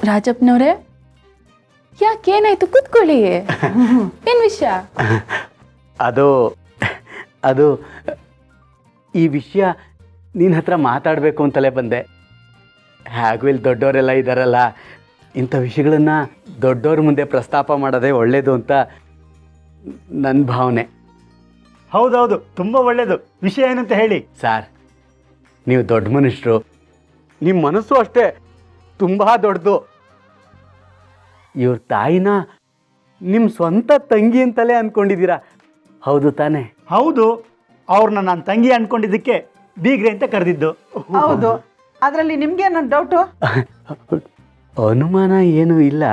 ರಾಜಪ್ಪನವ್ರೆ, ಯಾಕೇನಾಯ್ತು? ಕೂತ್ಕೊಳ್ಳಿ. ಏನ್ ವಿಷಯ? ಅದು ಅದು ಈ ವಿಷಯ ನಿನ್ನ ಹತ್ರ ಮಾತಾಡಬೇಕು ಅಂತಲೇ ಬಂದೆ. ಹಾಗೂ ಇಲ್ಲಿ ದೊಡ್ಡವರೆಲ್ಲ ಇದ್ದಾರಲ್ಲ, ಇಂಥ ವಿಷಯಗಳನ್ನು ದೊಡ್ಡವ್ರ ಮುಂದೆ ಪ್ರಸ್ತಾಪ ಮಾಡೋದೇ ಒಳ್ಳೆಯದು ಅಂತ ನನ್ನ ಭಾವನೆ. ಹೌದೌದು, ತುಂಬ ಒಳ್ಳೆಯದು. ವಿಷಯ ಏನಂತ ಹೇಳಿ. ಸಾರ್, ನೀವು ದೊಡ್ಡ ಮನುಷ್ಯರು, ನಿಮ್ಮ ಮನಸ್ಸು ಅಷ್ಟೇ ತುಂಬ ದೊಡ್ಡದು. ಇವ್ರ ತಾಯಿನ ನಿಮ್ಮ ಸ್ವಂತ ತಂಗಿ ಅಂತಲೇ ಅಂದ್ಕೊಂಡಿದ್ದೀರಾ, ಹೌದು ತಾನೇ? ಹೌದು, ಅವ್ರನ್ನ ನಾನು ತಂಗಿ ಅಂದ್ಕೊಂಡಿದ್ದಕ್ಕೆ ಬೀಗ್ರೆ ಅಂತ ಕರೆದಿದ್ದು. ಹೌದು, ಅದರಲ್ಲಿ ನಿಮ್ಗೆ ನನ್ನ ಡೌಟು? ಅನುಮಾನ ಏನೂ ಇಲ್ಲ.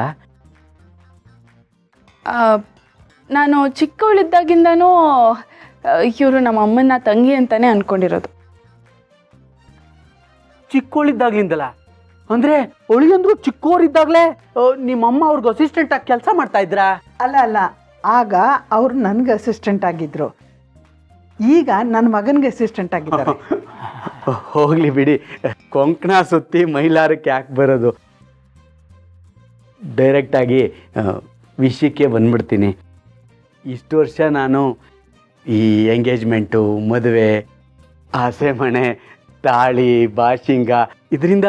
ನಾನು ಚಿಕ್ಕವಳಿದ್ದಾಗಿಂದನೂ ಇವರು ನಮ್ಮ ಅಮ್ಮನ ತಂಗಿ ಅಂತಾನೆ ಅನ್ಕೊಂಡಿರೋದು. ಚಿಕ್ಕವಳಿದ್ದಾಗ್ಲಿಂದಲ್ಲ ಅಂದ್ರೆ ಒಳಿಗಂದ್ರು ಚಿಕ್ಕವರಿದ್ದಾಗಲೇ ನಿಮ್ಮಮ್ಮ ಅವ್ರಿಗೆ ಅಸಿಸ್ಟೆಂಟ್ ಆಗಿ ಕೆಲಸ ಮಾಡ್ತಾ ಇದ್ರಾ? ಅಲ್ಲ, ಆಗ ಅವ್ರು ನನಗೆ ಅಸಿಸ್ಟೆಂಟ್ ಆಗಿದ್ರು. ಈಗ ನನ್ನ ಮಗನಿಗೆ ಅಸಿಸ್ಟೆಂಟ್ ಆಗಿದ್ದಾರೆ. ಹೋಗ್ಲಿ ಬಿಡಿ, ಕೊಂಕಣ ಸುತ್ತಿ ಮೈಲಾರಕ್ಕೆ ಯಾಕೆ ಬರೋದು? ಡೈರೆಕ್ಟಾಗಿ ವಿಷಯಕ್ಕೆ ಬಂದ್ಬಿಡ್ತೀನಿ. ಇಷ್ಟು ವರ್ಷ ನಾನು ಈ ಎಂಗೇಜ್ಮೆಂಟು, ಮದುವೆ, ಆಸೆ ಮಣೆ, ತಾಳಿ, ಬಾಶಿಂಗ ಇದರಿಂದ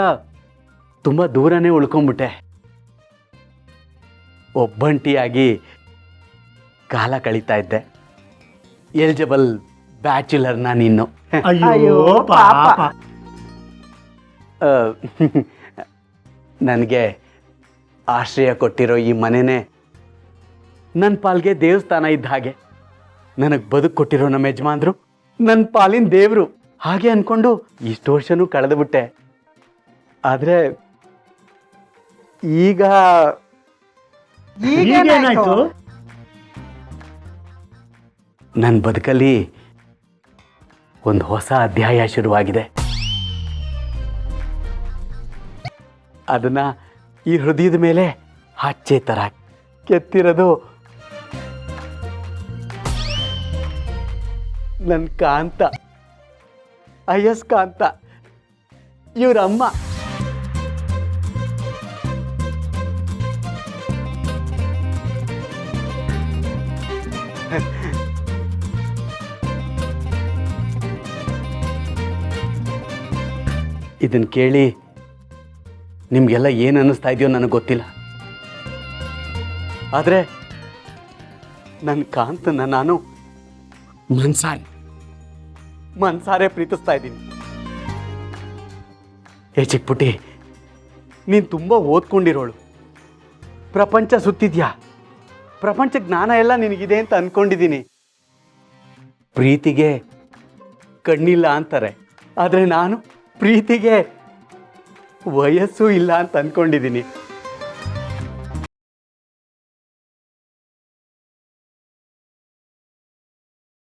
ತುಂಬ ದೂರನೇ ಉಳ್ಕೊಂಬಿಟ್ಟೆ. ಒಬ್ಬಂಟಿಯಾಗಿ ಕಾಲ ಕಳೀತಾ ಇದ್ದೆ. ಎಲಿಜಿಬಲ್ ಬ್ಯಾಚುಲರ್ ನಾನಿನ್ನು. ಅಯ್ಯೋ ಪಾಪ. ನನಗೆ ಆಶ್ರಯ ಕೊಟ್ಟಿರೋ ಈ ಮನೆನೇ ನನ್ನ ಪಾಲ್ಗೆ ದೇವಸ್ಥಾನ ಇದ್ದ ಹಾಗೆ. ನನಗೆ ಬದುಕು ಕೊಟ್ಟಿರೋ ನಮ್ಮ ಯಜಮಾನ್ರು ನನ್ನ ಪಾಲಿನ ದೇವರು ಹಾಗೆ ಅಂದ್ಕೊಂಡು ಇಷ್ಟು ವರ್ಷನೂ ಕಳೆದುಬಿಟ್ಟೆ. ಆದರೆ ಈಗೇನಾಯ್ತು? ನನ್ನ ಬದುಕಲ್ಲಿ ಒಂದು ಹೊಸ ಅಧ್ಯಾಯ ಶುರುವಾಗಿದೆ. ಅದನ್ನ ಈ ಹೃದಯದ ಮೇಲೆ ಹಚ್ಚೆ ಥರ ಕೆತ್ತಿರೋದು ನನ್ನ ಕಾಂತ, ಅಯಸ್ಕಾಂತ, ಇವರಮ್ಮ. ಇದನ್ನು ಕೇಳಿ ನಿಮಗೆಲ್ಲ ಏನು ಅನ್ನಿಸ್ತಾ ಇದೆಯೋ ನನಗೆ ಗೊತ್ತಿಲ್ಲ. ಆದರೆ ನನ್ನ ಕಾಂತನ ನಾನು ಮನ್ಸಾರೆ ಪ್ರೀತಿಸ್ತಾ ಇದ್ದೀನಿ. ಚಿಕ್ಕಪುಟ್ಟಿ, ನೀನು ತುಂಬ ಓದ್ಕೊಂಡಿರೋಳು, ಪ್ರಪಂಚ ಸುತ್ತಿದ್ಯಾ, ಪ್ರಪಂಚ ಜ್ಞಾನ ಎಲ್ಲ ನಿನಗಿದೆ ಅಂತ ಅಂದ್ಕೊಂಡಿದ್ದೀನಿ. ಪ್ರೀತಿಗೆ ಕಣ್ಣಿಲ್ಲ ಅಂತಾರೆ, ಆದರೆ ನಾನು ಪ್ರೀತಿಗೆ ವಯಸ್ಸು ಇಲ್ಲ ಅಂತ ಅಂದ್ಕೊಂಡಿದ್ದೀನಿ.